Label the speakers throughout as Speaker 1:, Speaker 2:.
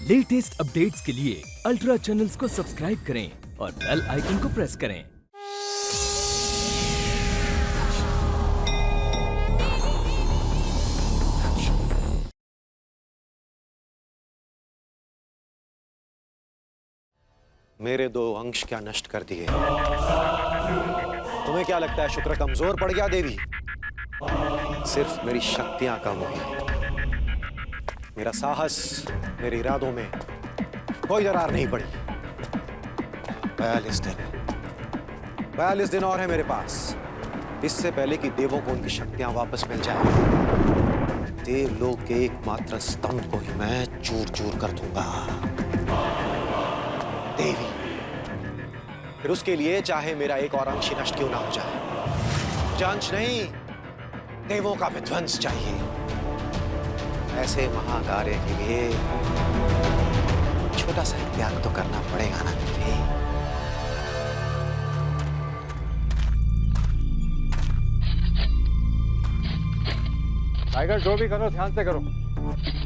Speaker 1: Latest updates के लिए ultra channels को सब्सक्राइब करें और बेल आइकन को प्रेस करें।
Speaker 2: मेरे 2 अंश क्या नष्ट कर दिए। तुम्हें क्या लगता है शुक्र कमजोर पड़ गया देवी? सिर्फ मेरी शक्तियां कम हुई। मेरा साहस, मेरे इरादों में कोई दरार नहीं पड़ी। 42 दिन और है मेरे पास, इससे पहले कि देवों को उनकी शक्तियां वापस मिल जाए। देवलोक के एकमात्र स्तंभ को ही मैं चूर चूर कर दूंगा। देवी, फिर उसके लिए चाहे मेरा एक और अंश नष्ट क्यों ना हो जाए, मुझे अंश नहीं, देवों का विध्वंस चाहिए। ऐसे महाकार्य के लिए छोटा सा एक त्याग तो करना पड़ेगा ना देवी।
Speaker 3: टाइगर, जो भी करो ध्यान से करो।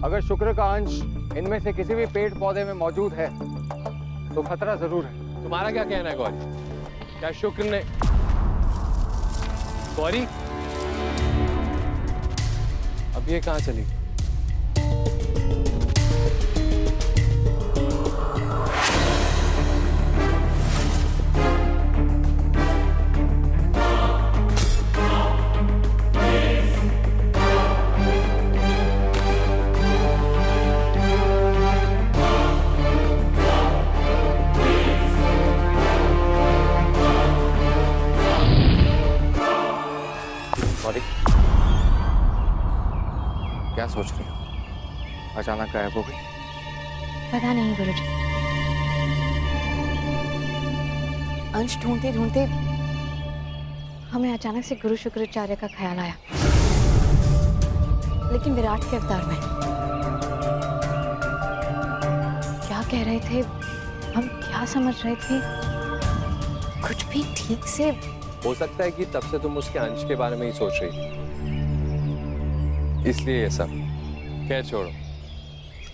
Speaker 3: अगर शुक्र का अंश इनमें से किसी भी पेड़ पौधे में मौजूद है तो खतरा जरूर है।
Speaker 4: तुम्हारा क्या कहना है गौरी? क्या शुक्र ने गौरी अब ये कहां चली?
Speaker 3: क्या सोच रही हो? अचानक गायब हो गई।
Speaker 5: पता नहीं गुरुजी, अंश ढूंढते ढूंढते हमें अचानक से गुरु शुक्राचार्य का ख्याल आया, लेकिन विराट के अवतार में। क्या कह रहे थे, हम क्या समझ रहे थे, कुछ भी ठीक से।
Speaker 4: हो सकता है कि तब से तुम उसके अंश के बारे में ही सोच रही थी, इसलिए ये सब। खैर छोड़ो,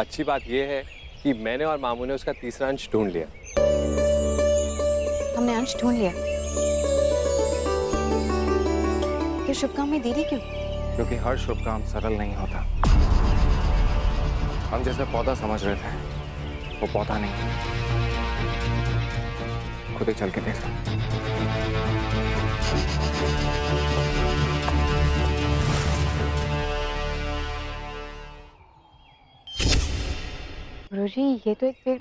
Speaker 4: अच्छी बात यह है कि मैंने और मामू ने उसका तीसरा अंश ढूंढ लिया।
Speaker 5: हमने अंश ढूंढ लिया? ये शुभ काम में देरी क्यों?
Speaker 3: क्योंकि हर शुभ काम सरल नहीं होता। हम जैसे पौधा समझ रहे थे, वो पौधा नहीं। खुद ही चल के देख लो।
Speaker 5: गुरुजी, ये तो एक पेड़।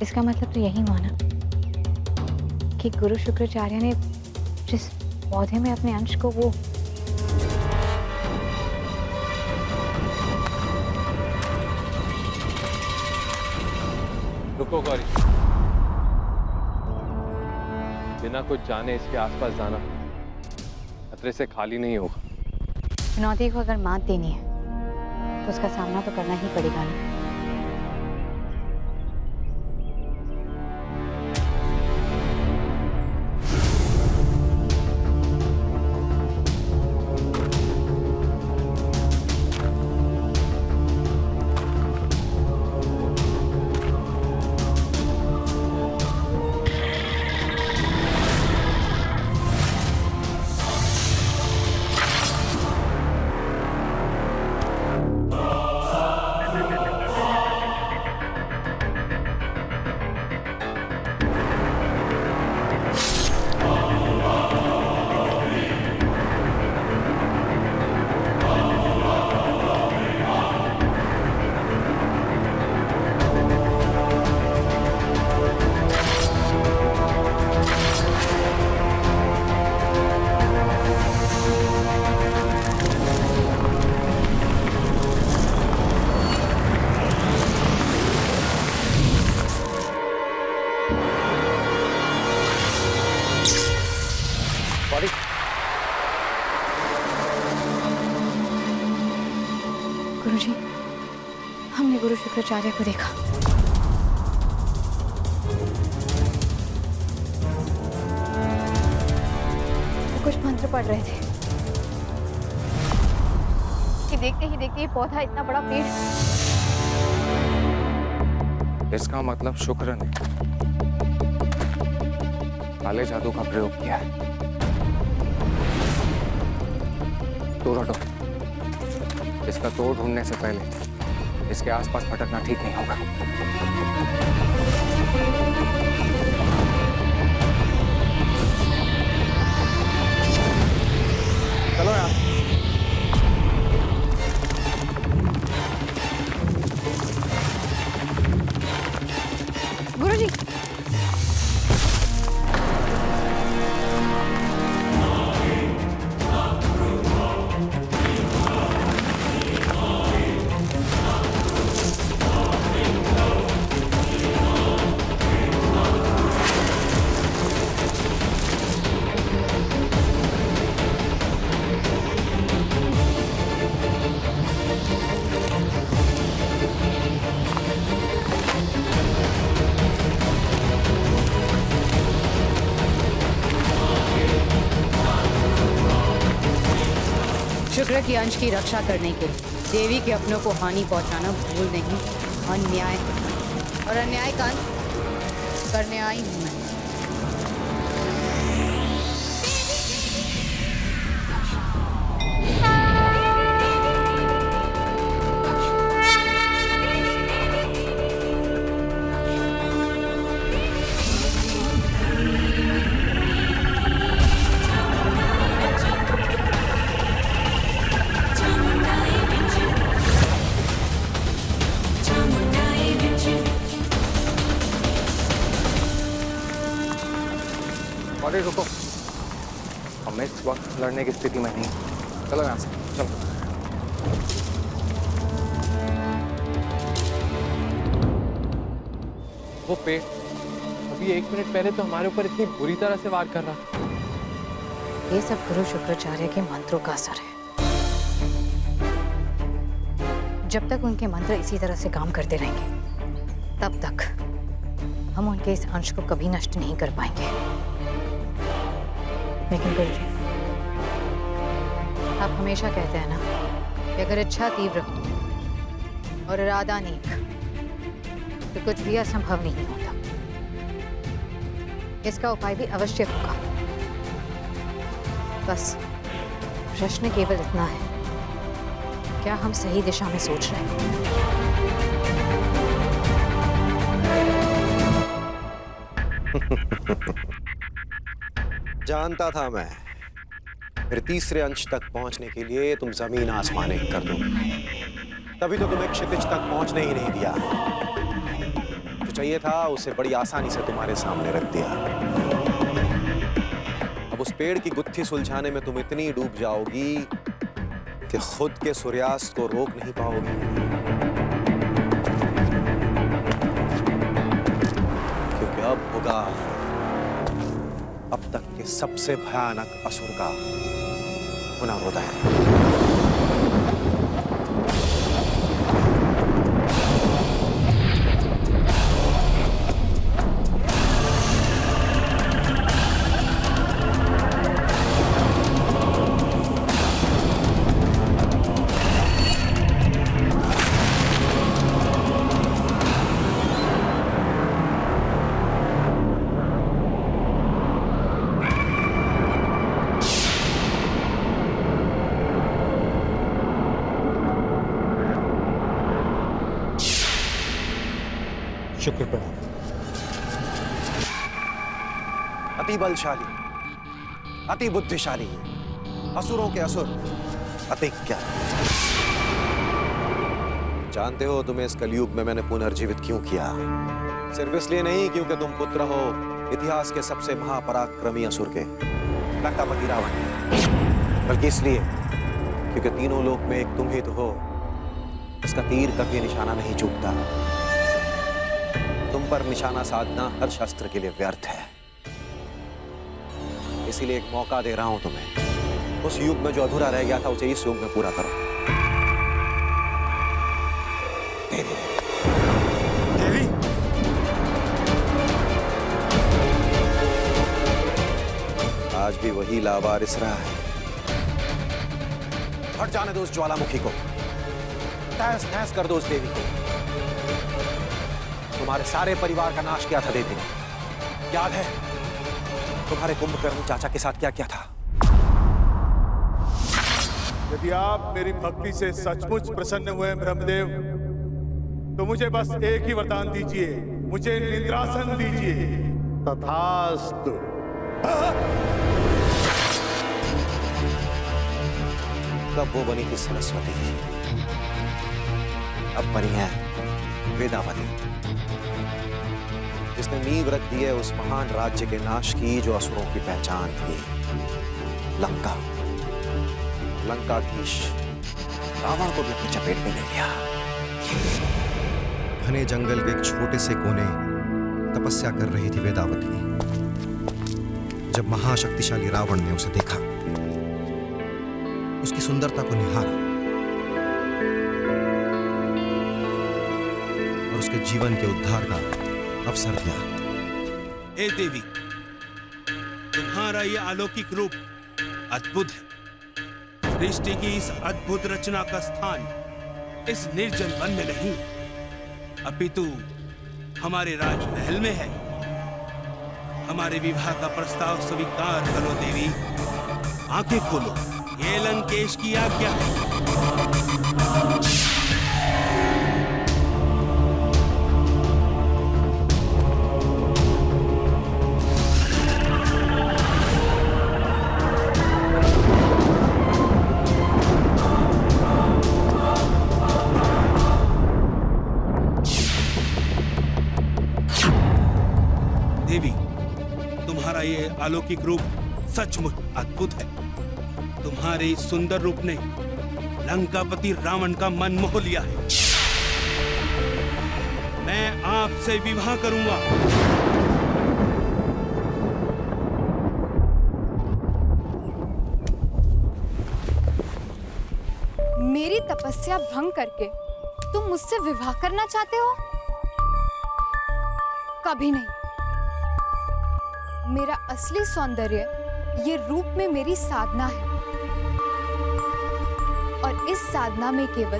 Speaker 5: इसका मतलब तो यही हुआ ना कि गुरु शुक्राचार्य ने जिस पौधे में अपने अंश को वो
Speaker 4: रुको गौरी, बिना कुछ जाने इसके आसपास जाना खतरे से खाली नहीं होगा।
Speaker 5: चुनौती को अगर मात देनी है तो उसका सामना तो करना ही पड़ेगा ना। गुरुजी, हमने गुरु शुक्राचार्य को देखा। वो कुछ मंत्र पढ़ रहे थे। देखते ही देखते ये पौधा इतना बड़ा पेड़।
Speaker 3: इसका मतलब शुक्र ने काले जादू का प्रयोग किया है। दूर हटो। इसका तोड़ ढूंढने से पहले इसके आसपास भटकना ठीक नहीं होगा। चलो यार।
Speaker 5: गुरुजी,
Speaker 6: शुक्र की अंश की रक्षा करने के लिए देवी के अपनों को हानि पहुंचाना भूल नहीं, अन्याय है। और अन्याय का अंत करने आई हूं मैं।
Speaker 3: अरे रुको, हम इस वक्त लड़ने की स्थिति में नहीं। चलो यहाँ से, चलो।
Speaker 4: वो पेड़ अभी 1 मिनट पहले तो हमारे ऊपर इतनी बुरी तरह से वार कर रहा था।
Speaker 6: ये सब गुरु शुक्राचार्य के मंत्रों का असर है। जब तक उनके मंत्र इसी तरह से काम करते रहेंगे तब तक हम उनके इस अंश को कभी नष्ट नहीं कर पाएंगे। लेकिन गुरुजी, आप हमेशा कहते हैं ना कि अगर इच्छा तीव्र हो और इरादा नेक तो कुछ भी असंभव नहीं होता। इसका उपाय भी अवश्य होगा। बस प्रश्न केवल इतना है, क्या हम सही दिशा में सोच रहे हैं?
Speaker 2: जानता था मैं, फिर तीसरे अंश तक पहुंचने के लिए तुम जमीन आसमान एक कर दो। तभी तो तुम्हें क्षितिज तक पहुंचने ही नहीं दिया। जो चाहिए था उसे बड़ी आसानी से तुम्हारे सामने रख दिया। अब उस पेड़ की गुत्थी सुलझाने में तुम इतनी डूब जाओगी कि खुद के सूर्यास्त को रोक नहीं पाओगी। क्योंकि अब होगा अब तक के सबसे भयानक असुर का पुनरोदय।
Speaker 7: शुक्र प्रणाम।
Speaker 2: अति बलशाली, अति बुद्धिशाली, असुरों के असुर, अति ज्ञानी। जानते हो तुम्हें इस कलयुग में मैंने पुनर्जीवित क्यों किया? सिर्फ इसलिए नहीं क्योंकि तुम पुत्र हो इतिहास के सबसे महापराक्रमी असुर के, लंकापति रावण, बल्कि इसलिए क्योंकि तीनों लोक में एक तुम ही तो हो इसका तीर कभी निशाना नहीं चूकता। तुम पर निशाना साधना हर शस्त्र के लिए व्यर्थ है। इसीलिए एक मौका दे रहा हूं तुम्हें। उस युग में जो अधूरा रह गया था उसे इस युग में पूरा करो।
Speaker 7: देवी,
Speaker 2: आज भी वही लावारिस रहा है। हट जाने दो उस ज्वालामुखी को। तहस नहस कर दो उस देवी को। तुम्हारे सारे परिवार का नाश किया था देवी ने, याद है? तुम्हारे कुंभकर्ण चाचा के साथ क्या किया था?
Speaker 7: यदि आप मेरी भक्ति से सचमुच प्रसन्न हुए ब्रह्मदेव, तो मुझे बस एक ही वरदान दीजिए, मुझे निद्रासन दीजिए।
Speaker 8: तथास्तु।
Speaker 2: तब वो बनी थी सरस्वती, अब बनी है वेदावती, जिसने नींव रख दी है उस महान राज्य के नाश की जो असुरों की पहचान थी, लंका। लंकाधीश रावण को भी अपनी चपेट में ले लिया। घने जंगल के एक छोटे से कोने तपस्या कर रही थी वेदावती। जब महाशक्तिशाली रावण ने उसे देखा, उसकी सुंदरता को निहारा और उसके जीवन के उद्धार का अवसर दिया।
Speaker 9: हे देवी, तुम्हारा ये अलौकिक रूप अद्भुत है। सृष्टि की इस अद्भुत रचना का स्थान इस निर्जन वन में नहीं, अपितु हमारे राजमहल में है। हमारे विवाह का प्रस्ताव स्वीकार करो देवी। आंखें खोलो, ये लंकेश की आज्ञा है। देवी, तुम्हारा ये अलौकिक रूप सचमुच अद्भुत है। तुम्हारे इस सुंदर रूप ने लंकापति रावण का मन मोह लिया है। मैं आपसे विवाह करूंगा।
Speaker 10: मेरी तपस्या भंग करके तुम मुझसे विवाह करना चाहते हो? कभी नहीं। मेरा असली सौंदर्य ये रूप में मेरी साधना है, और इस साधना में केवल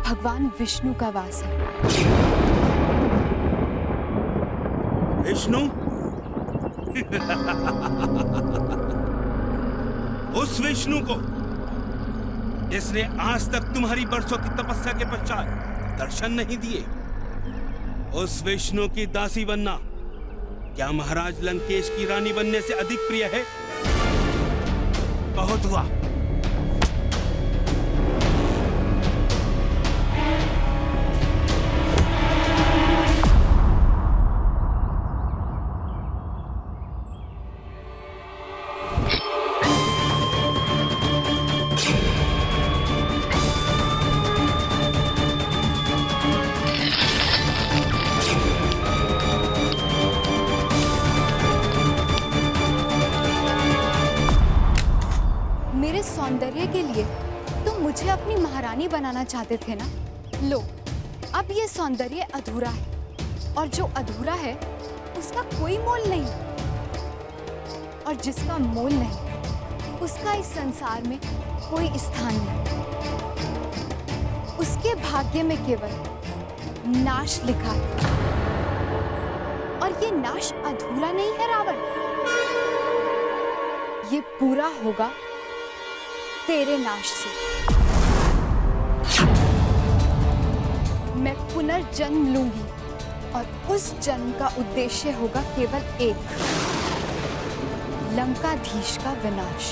Speaker 10: भगवान विष्णु का वास है।
Speaker 9: विष्णु? उस विष्णु को जिसने आज तक तुम्हारी बरसों की तपस्या के पश्चात दर्शन नहीं दिए, उस विष्णु की दासी बनना क्या महाराज लंकेश की रानी बनने से अधिक प्रिय है? बहुत हुआ।
Speaker 10: सौंदर्य के लिए तुम मुझे अपनी महारानी बनाना चाहते थे ना? लो, अब ये सौंदर्य अधूरा है, और जो अधूरा है उसका कोई मोल नहीं, और जिसका मोल नहीं उसका इस संसार में कोई स्थान नहीं। उसके भाग्य में केवल नाश लिखा है, और ये नाश अधूरा नहीं है रावण, ये पूरा होगा तेरे नाश से। मैं पुनर्जन्म लूंगी, और उस जन्म का उद्देश्य होगा केवल एक, लंकाधीश का विनाश।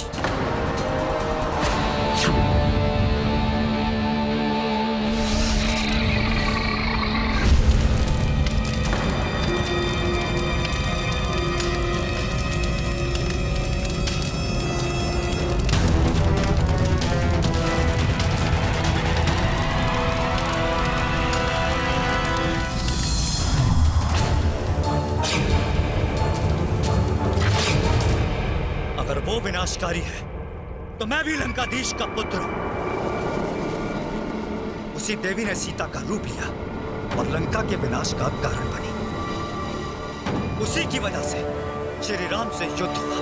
Speaker 11: वो विनाशकारी है तो मैं भी लंकाधीश का पुत्र हूं। उसी देवी ने सीता का रूप लिया और लंका के विनाश का कारण बनी। उसी की वजह से श्री राम से युद्ध हुआ,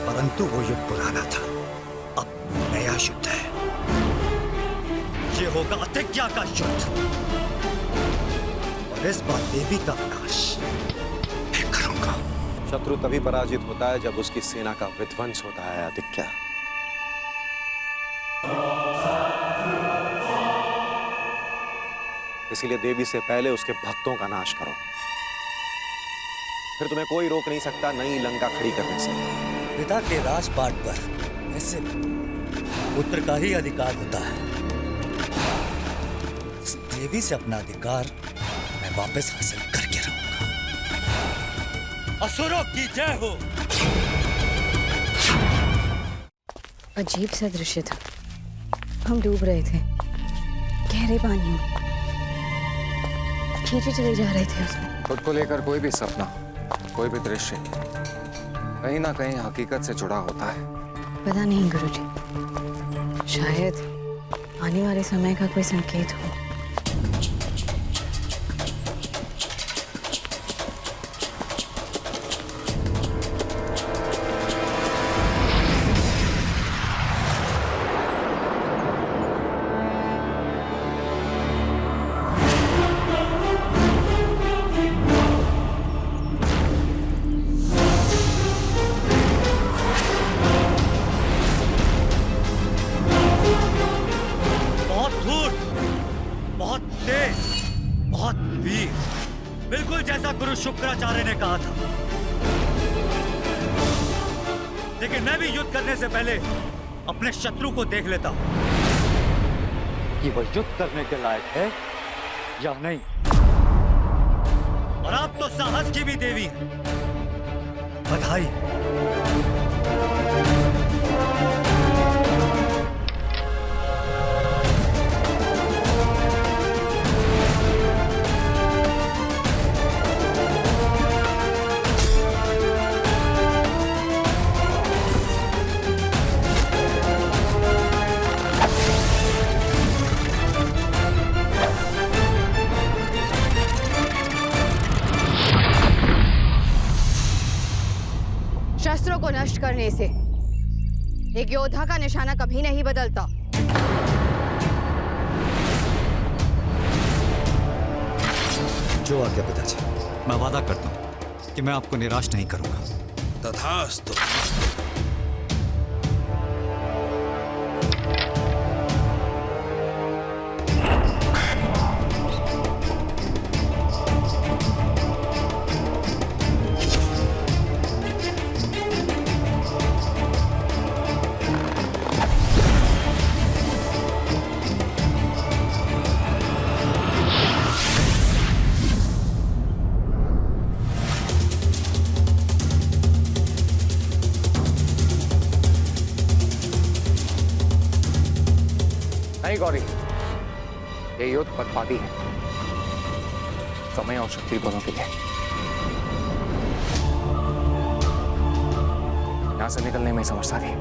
Speaker 11: परंतु वो युद्ध पुराना था, अब नया युद्ध है। ये होगा अतिज्ञा का युद्ध, और इस बार देवी का विनाश मैं करूंगा।
Speaker 2: शत्रु तभी पराजित होता है जब उसकी सेना का विध्वंस होता है आदित्य। इसीलिए देवी से पहले उसके भक्तों का नाश करो, फिर तुम्हें कोई रोक नहीं सकता नई लंका खड़ी करने से।
Speaker 11: पिता के राजपाट पर ऐसे पुत्र का ही अधिकार होता है। इस देवी से अपना अधिकार मैं वापस हासिल करके रहूंगा। असुरों की जय हो।
Speaker 5: अजीब सा दृश्य था। हम डूब रहे थे गहरे पानी में, खींचे चले जा रहे थे उसमें।
Speaker 3: खुद को लेकर कोई भी सपना, कोई भी दृश्य कहीं ना कहीं हकीकत से जुड़ा होता है।
Speaker 5: पता नहीं गुरुजी, शायद आने वाले समय का कोई संकेत हो।
Speaker 11: बिल्कुल जैसा गुरु शुक्राचार्य ने कहा था। लेकिन मैं भी युद्ध करने से पहले अपने शत्रु को देख लेता हूं कि वह युद्ध करने के लायक है या नहीं। और आप तो साहस की भी देवी हैं। बधाई।
Speaker 6: शस्त्रों को नष्ट करने से एक योद्धा का निशाना कभी नहीं बदलता।
Speaker 11: जो आज्ञा पिताजी, मैं वादा करता हूं कि मैं आपको निराश नहीं करूंगा।
Speaker 9: तथास्तु।
Speaker 3: नहीं गौरी, ये युद्ध बर्बादी है, समय और शक्ति दोनों के लिए। यहां से निकलने में समझता थी।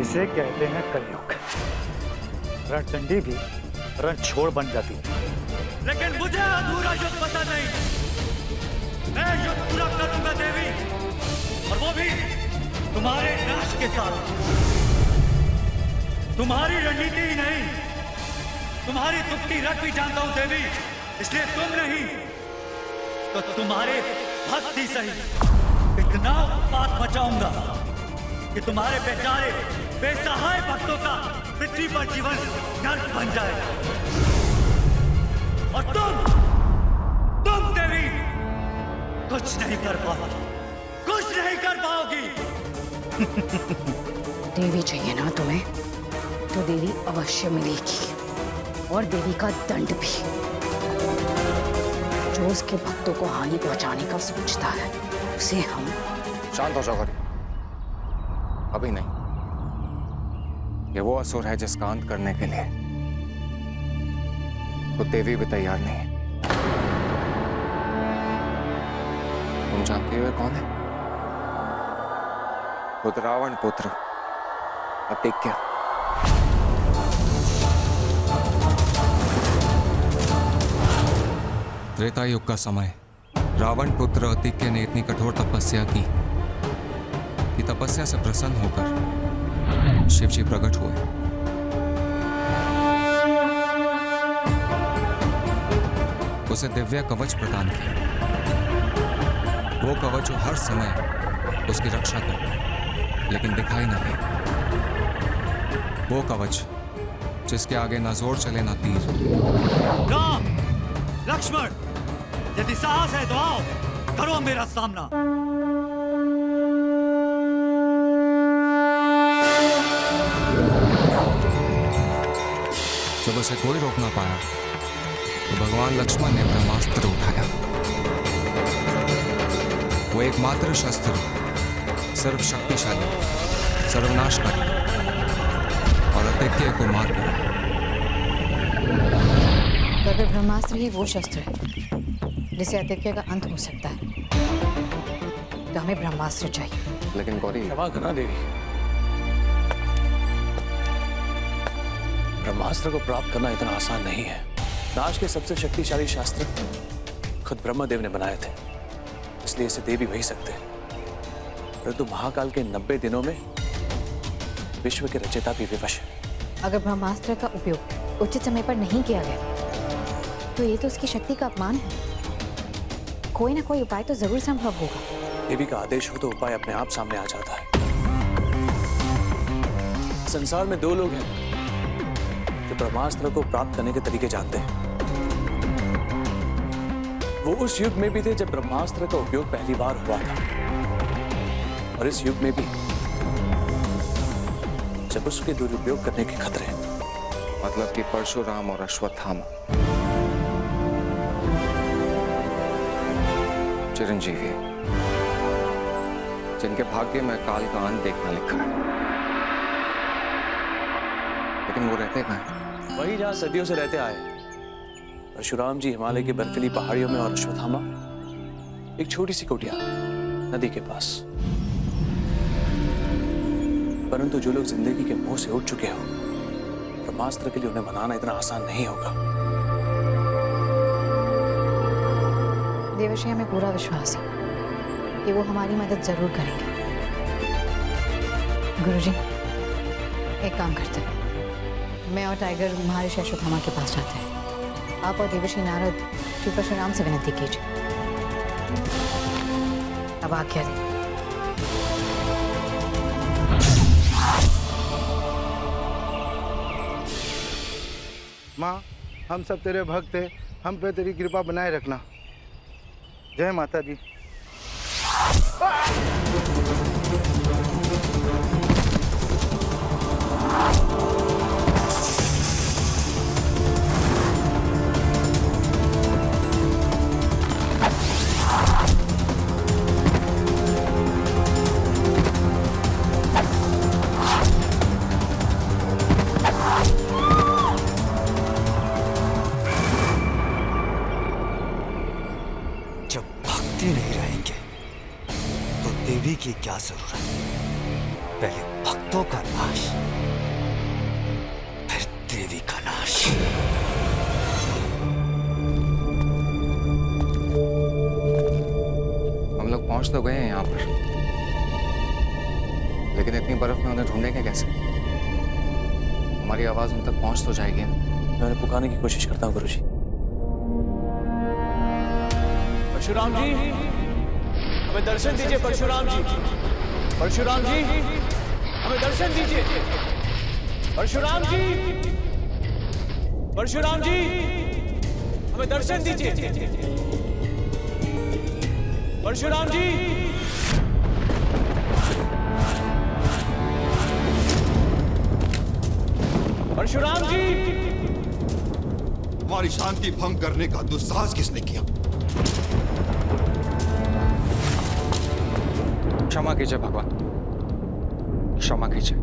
Speaker 11: इसे कहते हैं कलयुग। रणचंडी भी रणछोड़ बन जाती है। लेकिन मुझे अधूरा युद्ध पता नहीं। मैं युद्ध पूरा करूंगा देवी, और वो भी तुम्हारे नाश के साथ। तुम्हारी रणनीति ही नहीं, तुम्हारी दुखती रख भी जानता हूं देवी। इसलिए तुम नहीं तो तुम्हारे भक्त ही सही इतना उत्पात मचाऊंगा कि तुम्हारे बेचारे बेसहाय भक्तों का पृथ्वी पर जीवन नर्क बन जाए। और तुम देवी कुछ नहीं कर पाओगी, कुछ नहीं कर पाओगी।
Speaker 6: देवी चाहिए ना तुम्हें, तो देवी अवश्य मिलेगी, और देवी का दंड भी। जो उसके भक्तों को हानि पहुंचाने का सोचता है उसे हम।
Speaker 3: शांत हो जाओ गौरी, अभी नहीं। ये वो असुर है जिसका अंत करने के लिए तो देवी भी तैयार नहीं है। तुम जानते हो कौन है? खुद रावण पुत्र
Speaker 4: अब देख क्या?
Speaker 12: त्रेता युग का समय, रावण पुत्र अतिक्य ने इतनी कठोर तपस्या की कि तपस्या से प्रसन्न होकर शिव जी प्रकट हुए। उसे दिव्य कवच प्रदान किया, वो कवच जो हर समय उसकी रक्षा करे लेकिन दिखाई न दे, वो कवच जिसके आगे ना जोर चले ना तीर।
Speaker 11: राम, लक्ष्मण, यदि साहस है तो आओ, करो मेरा सामना।
Speaker 12: जब उसे कोई रोक ना पाया तो भगवान लक्ष्मण ने ब्रह्मास्त्र उठाया। वो एकमात्र शस्त्र, सर्वशक्तिशाली, सर्वनाशकारी और अतिक्य को मार गिरा।
Speaker 6: अगर ब्रह्मास्त्र ही वो शस्त्र है जिससे अतिक्य का अंत हो सकता है, तो हमें ब्रह्मास्त्र चाहिए।
Speaker 4: लेकिन गौरी,
Speaker 13: क्षमा करना देवी, ब्रह्मास्त्र को प्राप्त करना इतना आसान नहीं है। नाश के सबसे शक्तिशाली शास्त्र खुद ब्रह्मदेव ने बनाए थे, इसलिए इसे दे भी वही सकते हैं। परंतु महाकाल के 90 दिनों में विश्व के रचयिता भी विवश है।
Speaker 5: अगर ब्रह्मास्त्र का उपयोग उचित समय पर नहीं किया गया तो ये तो उसकी शक्ति का अपमान है। कोई ना कोई उपाय तो जरूर संभव होगा।
Speaker 13: देवी का आदेश हो तो उपाय अपने आप सामने आ जाता है। संसार में 2 लोग हैं जो ब्रह्मास्त्र को प्राप्त करने के तरीके जानते हैं। वो उस युग में भी थे जब ब्रह्मास्त्र का उपयोग पहली बार हुआ था, और इस युग में भी जब उसके दुरुपयोग करने के खतरे हैं।
Speaker 12: मतलब कि परशुराम और अश्वत्थामा चिरंजीवी, जिनके भाग्य में काल का अंत देखना लिखा है, लेकिन वो रहते कहाँ हैं?
Speaker 13: वही जहां सदियों से रहते आए। परशुराम जी हिमालय की बर्फीली पहाड़ियों में, और अश्वत्थामा एक छोटी सी कुटिया नदी के पास। परंतु जो लोग जिंदगी के मुंह से उठ चुके हो, ब्रह्मास्त्र के लिए उन्हें मनाना इतना आसान नहीं होगा।
Speaker 5: देवर्षि, हमें पूरा विश्वास है कि वो हमारी मदद जरूर करेंगे। गुरुजी, एक काम करते हैं, मैं और टाइगर महर्षि अश्वत्थामा के पास जाते हैं। आप और देवर्षि नारद श्री परशुराम से विनती कीजिए। अब आज्ञा दें।
Speaker 8: माँ, हम सब तेरे भक्त हैं, हम पे तेरी कृपा बनाए रखना। जय माता दी।
Speaker 11: जब भक्ति नहीं रहेंगे तो देवी की क्या जरूरत? पहले भक्तों का नाश, फिर देवी का नाश।
Speaker 12: हम लोग पहुंच तो गए हैं यहाँ पर, लेकिन इतनी बर्फ में उन्हें ढूंढेंगे कैसे? हमारी आवाज उन तक पहुंच तो जाएगी ना?
Speaker 13: मैं उन्हें पुकारने की कोशिश करता हूँ गुरुजी। परशुराम जी, हमें दर्शन दीजिए। परशुराम जी, परशुराम जी, हमें दर्शन दीजिए। परशुराम जी, परशुराम जी, हमें दर्शन दीजिए। परशुराम जी, परशुराम जी।
Speaker 14: हमारी शांति भंग करने का दुस्साहस किसने किया?
Speaker 12: क्षमा कीजिए भगवान, क्षमा कीजिए।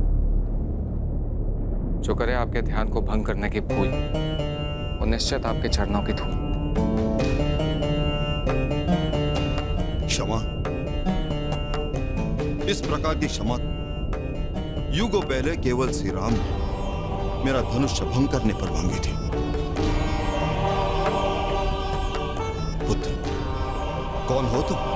Speaker 12: जो करे आपके ध्यान को भंग करने की भूल, वो निश्चित आपके चरणों की धूल।
Speaker 14: क्षमा, इस प्रकार की क्षमा युगों पहले केवल श्री राम ने मेरा धनुष भंग करने पर मांगी थी। पुत्र, कौन हो तुम?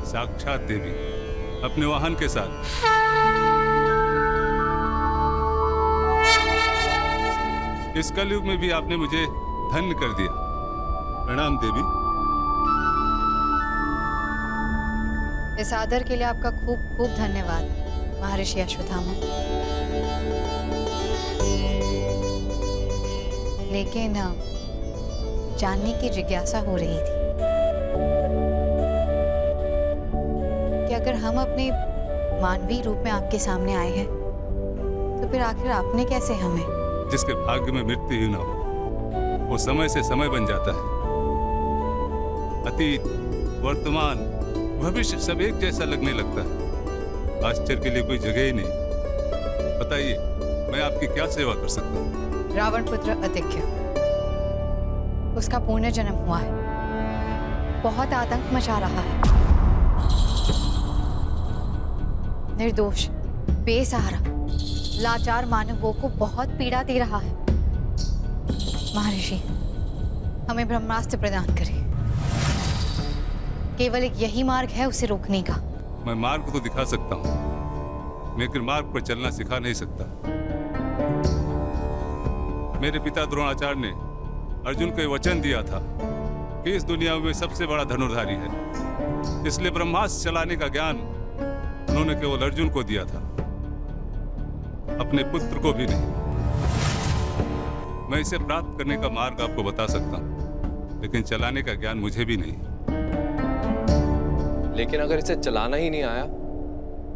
Speaker 7: साक्षात देवी अपने वाहन के साथ। इस कलयुग में भी आपने मुझे धन्य कर दिया। प्रणाम देवी।
Speaker 5: इस आदर के लिए आपका खूब खूब धन्यवाद महर्षि अश्वत्थामा। लेकिन जानने की जिज्ञासा हो रही थी कि अगर हम अपने मानवीय रूप में आपके सामने आए हैं तो फिर आखिर आपने कैसे हमें?
Speaker 7: जिसके भाग्य में मृत्यु ही ना हो वो समय से समय बन जाता है। अतीत, वर्तमान, भविष्य सब एक जैसा लगने लगता है। आश्चर्य के लिए कोई जगह ही नहीं। बताइए, मैं आपकी क्या सेवा कर सकता हूँ?
Speaker 5: रावण पुत्र अतिक्य, उसका पुनर्जन्म हुआ है। बहुत आतंक मचा रहा है। निर्दोष, बेसहारा, लाचार मानवों को बहुत पीड़ा दे रहा है। महर्षि, हमें ब्रह्मास्त्र प्रदान करें। केवल एक यही मार्ग है उसे रोकने का।
Speaker 7: मैं मार्ग तो दिखा सकता हूँ, लेकिन मार्ग पर चलना सिखा नहीं सकता। मेरे पिता द्रोणाचार्य ने अर्जुन को वचन दिया था कि इस दुनिया में सबसे बड़ा धनुर्धारी है। इसलिए ब्रह्मास्त्र चलाने का ज्ञान उन्होंने केवल अर्जुन को दिया था, अपने पुत्र को भी नहीं। मैं इसे प्राप्त करने का मार्ग आपको बता सकता हूं, लेकिन चलाने का ज्ञान मुझे भी नहीं।
Speaker 4: लेकिन अगर इसे चलाना ही नहीं आया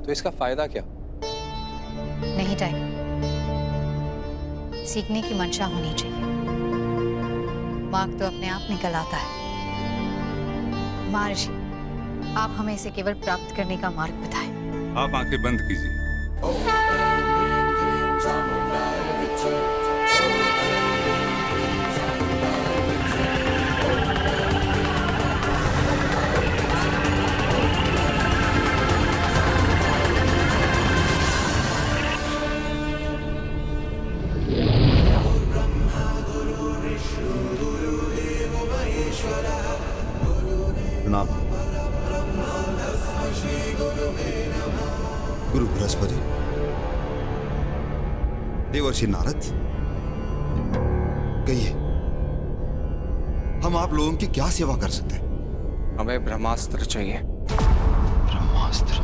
Speaker 4: तो इसका फायदा क्या?
Speaker 5: नहीं टाइगर, सीखने की मंशा होनी चाहिए। मार्ग तो अपने आप निकल आता है। महर्षि, आप हमें इसे केवल प्राप्त करने का मार्ग बताएं।
Speaker 7: आप आंखें बंद कीजिए।
Speaker 14: प्रणाम। गुरु बृहस्पति, देवर्षि नारद, कहिए, हम आप लोगों की क्या सेवा कर सकते हैं?
Speaker 12: हमें ब्रह्मास्त्र चाहिए।
Speaker 14: ब्रह्मास्त्र?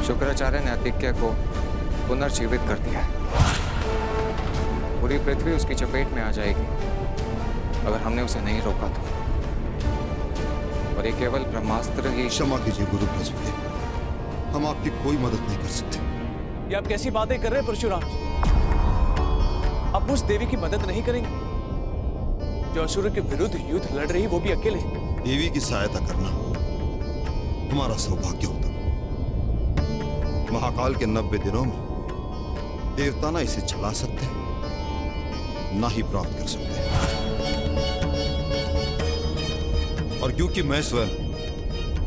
Speaker 12: शुक्राचार्य ने अतिक्य को पुनर्जीवित कर दिया है। पूरी पृथ्वी उसकी चपेट में आ जाएगी अगर हमने उसे नहीं रोका तो। और ये केवल ब्रह्मास्त्र ही।
Speaker 14: क्षमा कीजिए गुरु बृहस्पति, हम आपकी कोई मदद नहीं कर सकते।
Speaker 13: ये आप कैसी बातें कर रहे हैं परशुराम? आप उस देवी की मदद नहीं करेंगे जो असुर के विरुद्ध युद्ध लड़ रही, वो भी अकेले।
Speaker 14: देवी की सहायता करना हमारा सौभाग्य होता। महाकाल के 90 दिनों में देवता ना इसे चला सकते, ना ही प्राप्त कर सकते। और क्योंकि मैं स्वयं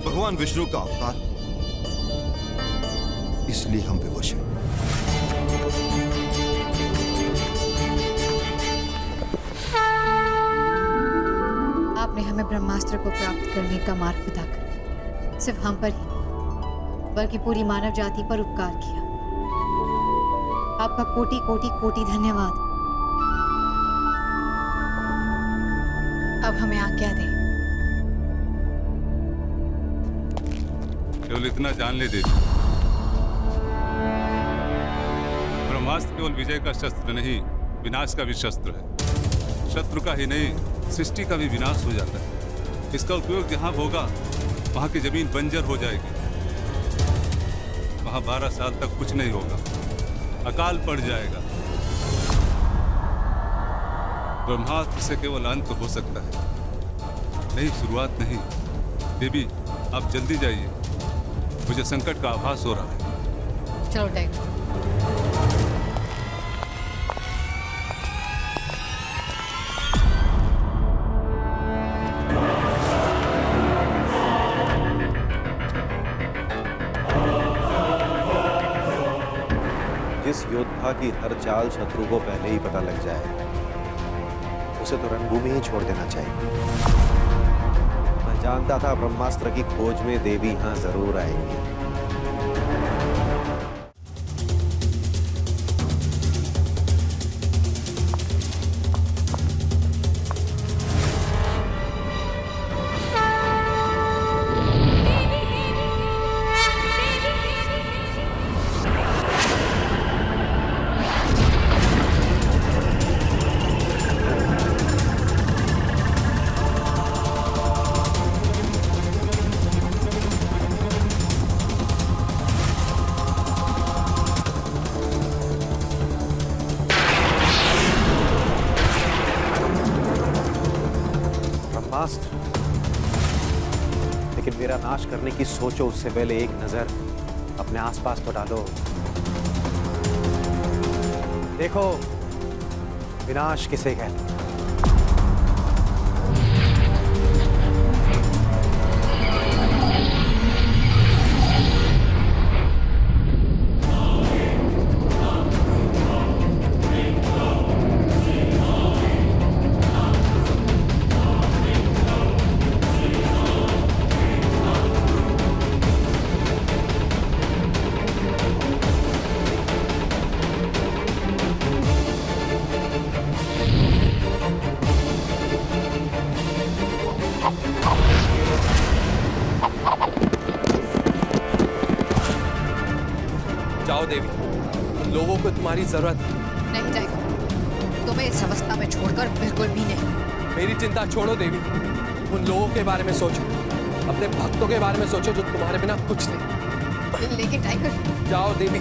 Speaker 14: भगवान विष्णु का अवतार, इसलिए हम विवश हैं।
Speaker 5: आपने हमें ब्रह्मास्त्र को प्राप्त करने का मार्ग बताकर सिर्फ हम पर ही बल्कि पूरी मानव जाति पर उपकार किया। आपका कोटि कोटि कोटि धन्यवाद। अब हमें आज्ञा दें।
Speaker 7: केवल इतना जान ले देवी, ब्रह्मास्त्र केवल विजय का शस्त्र नहीं, विनाश का भी शस्त्र है। शत्रु का ही नहीं, सृष्टि का भी विनाश हो जाता है। इसका उपयोग जहां होगा वहां की जमीन बंजर हो जाएगी। वहां 12 साल तक कुछ नहीं होगा, अकाल पड़ जाएगा। ब्रह्मास्त्र से केवल अंत हो सकता है, नई शुरुआत नहीं। देवी, आप जल्दी जाइए, मुझे संकट का आभास हो रहा है।
Speaker 6: चलो टाइगर।
Speaker 2: जिस योद्धा की हर चाल शत्रु को पहले ही पता लग जाए, उसे तो रणभूमि ही छोड़ देना चाहिए। मैं जानता था ब्रह्मास्त्र की खोज में देवी यहां जरूर आएगी। लेकिन मेरा नाश करने की सोचो उससे पहले एक नजर अपने आसपास तो डालो। देखो विनाश किसे कहते हैं।
Speaker 4: जाओ देवी, लोगों को तुम्हारी जरूरत है।
Speaker 6: नहीं जाएगा, तुम्हें इस अवस्था में छोड़कर बिल्कुल भी नहीं।
Speaker 4: मेरी चिंता छोड़ो देवी, उन लोगों के बारे में सोचो, अपने भक्तों के बारे में सोचो जो तुम्हारे बिना कुछ नहीं।
Speaker 6: लेकिन टाइगर,
Speaker 4: जाओ देवी।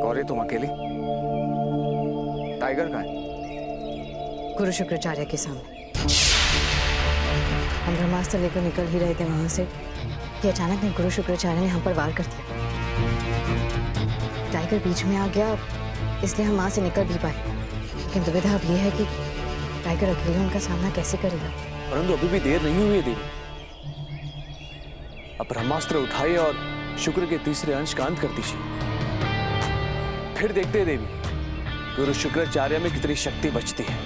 Speaker 12: गौरी, तुम अकेली? टाइगर कहाँ है?
Speaker 6: गुरु शुक्राचार्य के सामने। हम ब्रह्मास्त्र लेकर निकल ही रहे थे वहां से कि अचानक ने गुरु शुक्राचार्य ने हम पर वार कर दिया। टाइगर बीच में आ गया, इसलिए हम वहां से निकल भी पाए। लेकिन दुविधा अब यह है कि टाइगर अकेले उनका सामना कैसे करेगा।
Speaker 13: परंतु अभी भी देर नहीं हुई है देवी। अब ब्रह्मास्त्र उठाइए और शुक्र के तीसरे अंश का अंत कर दीजिए। फिर देखते हैं देवी, गुरु शुक्राचार्य में कितनी शक्ति बचती है।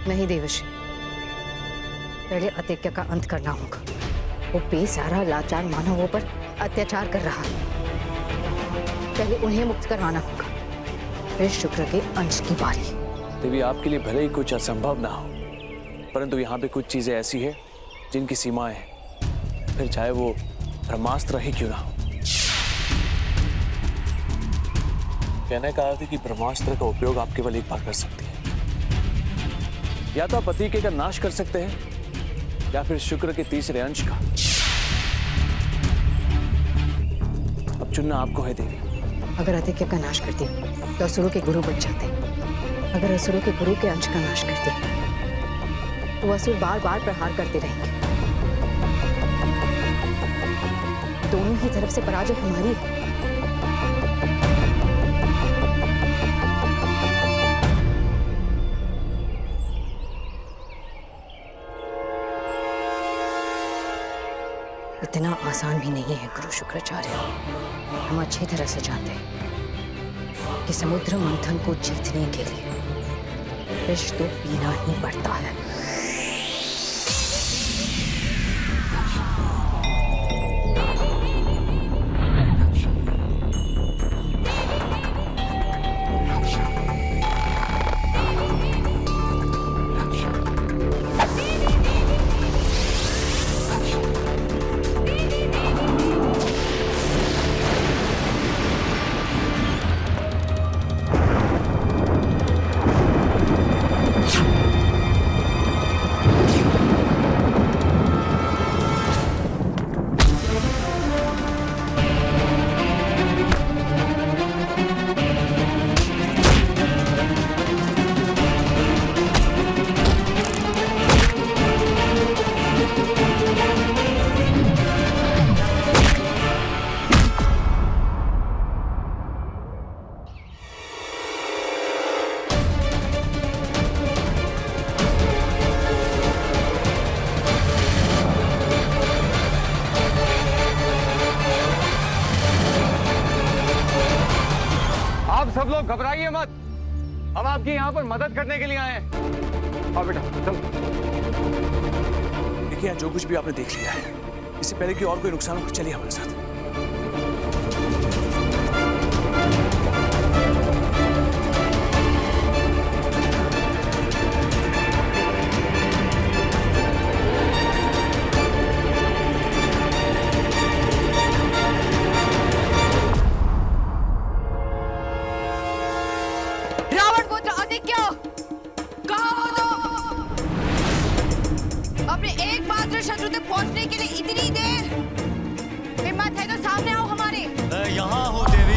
Speaker 6: नहीं देवश्री, पहले अतिज्ञ का अंत करना होगा। वो बेसहारा लाचार मानवों पर अत्याचार कर रहा है, पहले उन्हें मुक्त करवाना होगा, फिर शुक्र के अंश की बारी।
Speaker 13: देवी, आपके लिए भले ही कुछ असंभव ना हो, परंतु यहाँ पे कुछ चीजें ऐसी है जिनकी सीमाएं हैं, फिर चाहे वो ब्रह्मास्त्र ही क्यों ना हो। कहने का अर्थ है कि ब्रह्मास्त्र का उपयोग आप केवल एक बार कर सकते हैं। या तो आप अतिज्ञ का नाश कर सकते हैं या फिर शुक्र के तीसरे अंश का। अब चुनना आपको है देवी।
Speaker 6: अगर अतिज्ञ का नाश करती तो असुरों के गुरु बच जाते। अगर असुरों के गुरु के अंश का नाश करती तो असुर बार बार प्रहार करते रहेंगे। दोनों ही तरफ से पराजय हमारी है। इतना आसान भी नहीं है गुरु शुक्राचार्य। हम अच्छी तरह से जानते हैं कि समुद्र मंथन को जीतने के लिए विष तो पीना ही पड़ता है।
Speaker 3: सब लोग घबराइए मत, हम आपकी यहाँ पर मदद करने के लिए आए हैं। आओ बेटा चलो।
Speaker 13: देखिए जो कुछ भी आपने देख लिया है, इससे पहले कि और कोई नुकसान हो, चलिए हमारे साथ।
Speaker 6: रावण पुत्र आदित्य, कहाँ हो तुम? अपने एकमात्र शत्रु तक पहुंचने के लिए इतनी देर? हिम्मत है तो सामने आओ हमारे।
Speaker 11: मैं यहाँ हूँ देवी।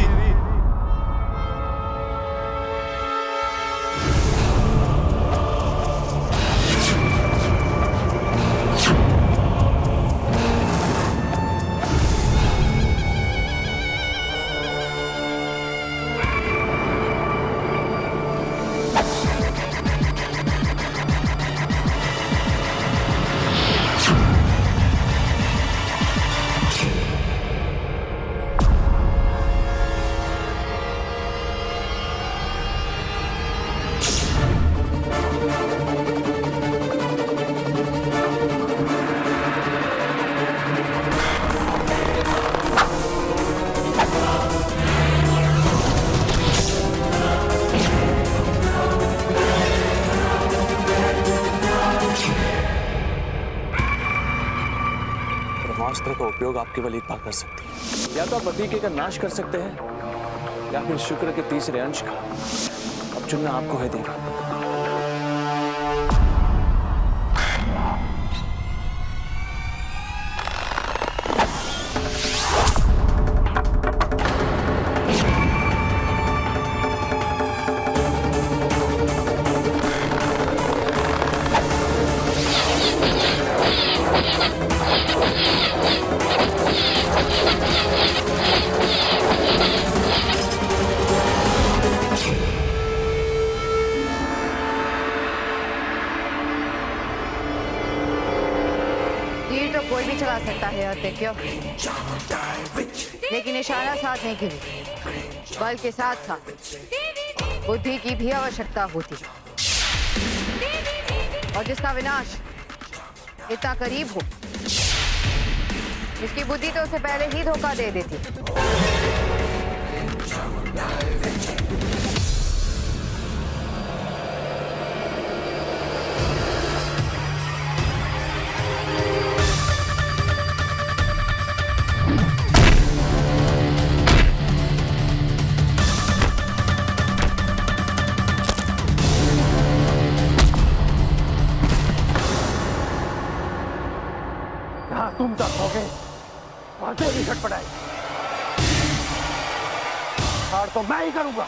Speaker 13: ब्रह्मास्त्र का उपयोग आप केवल एक बार कर सकते हैं। या तो आप अतिके का नाश कर सकते हैं, या फिर शुक्र के तीसरे अंश का। अब चुनना आपको है देवी।
Speaker 6: तीर तो कोई भी चला सकता है आदित्य, लेकिन इशारा साथ नहीं गिरी, बल के साथ साथ बुद्धि की भी आवश्यकता होती है। और जिसका विनाश इतना करीब हो, इसकी बुद्धि तो उसे पहले ही धोखा दे देती।
Speaker 3: तुम तक हो गए और जो भी छटपटाए हार तो मैं ही करूंगा।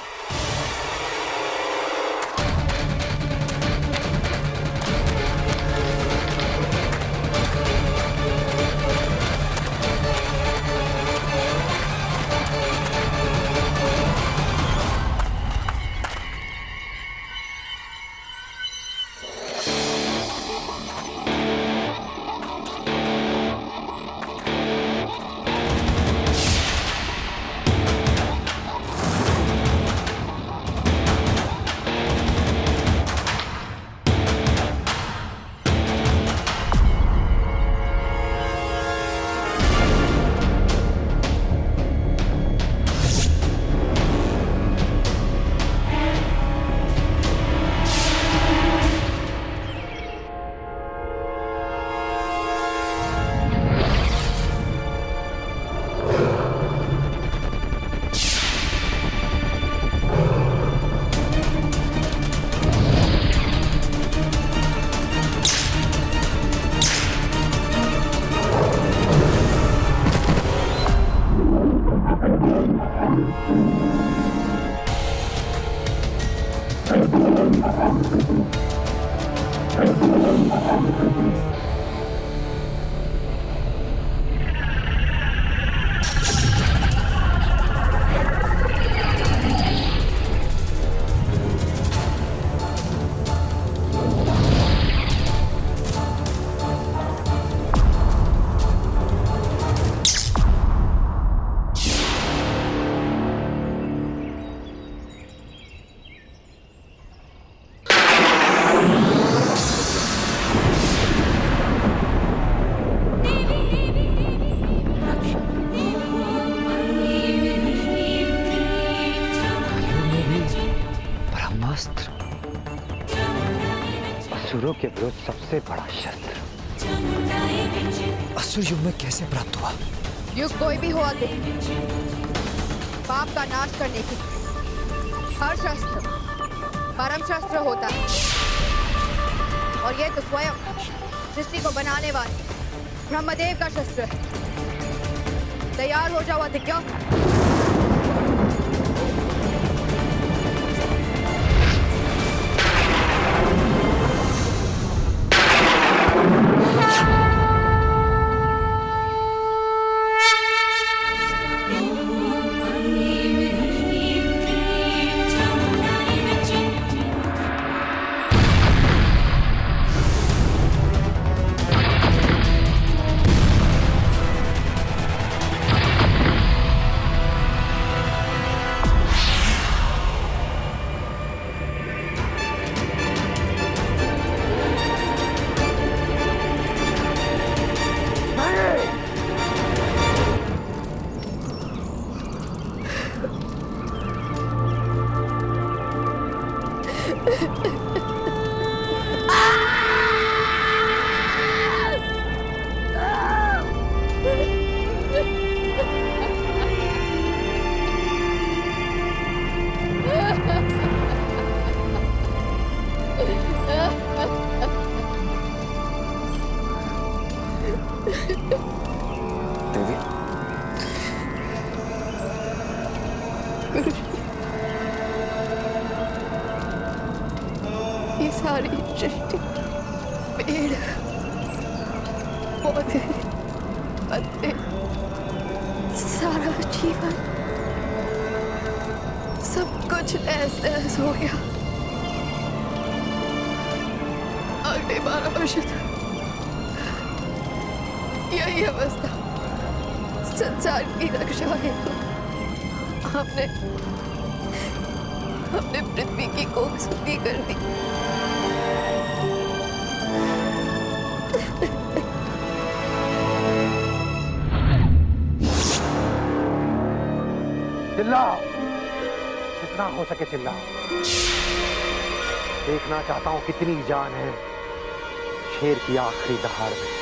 Speaker 3: ब्रह्मास्त्र असुरों के विरुद्ध सबसे बड़ा शस्त्र।
Speaker 12: असुर युग में कैसे प्राप्त हुआ?
Speaker 6: युग कोई भी हो अति, पाप का नाश करने की हर शस्त्र परम शस्त्र होता है, और यह तो स्वयं सृष्टि को बनाने वाले ब्रह्मदेव का शस्त्र है। तैयार हो जाओ अधिक्य।
Speaker 12: देवी,
Speaker 6: ये सारी सृष्टि, पेड़ पौधे पत्ते, सारा जीवन सब कुछ ऐसे हो गया। अगले 12 वर्ष तक यही अवस्था। संसार की रक्षा हेतु हमने पृथ्वी की कोख सूखी कर दी।
Speaker 3: चिल्लाओ, जितना हो सके चिल्लाओ। देखना चाहता हूं कितनी जान है शेर की आखिरी दहाड़ में।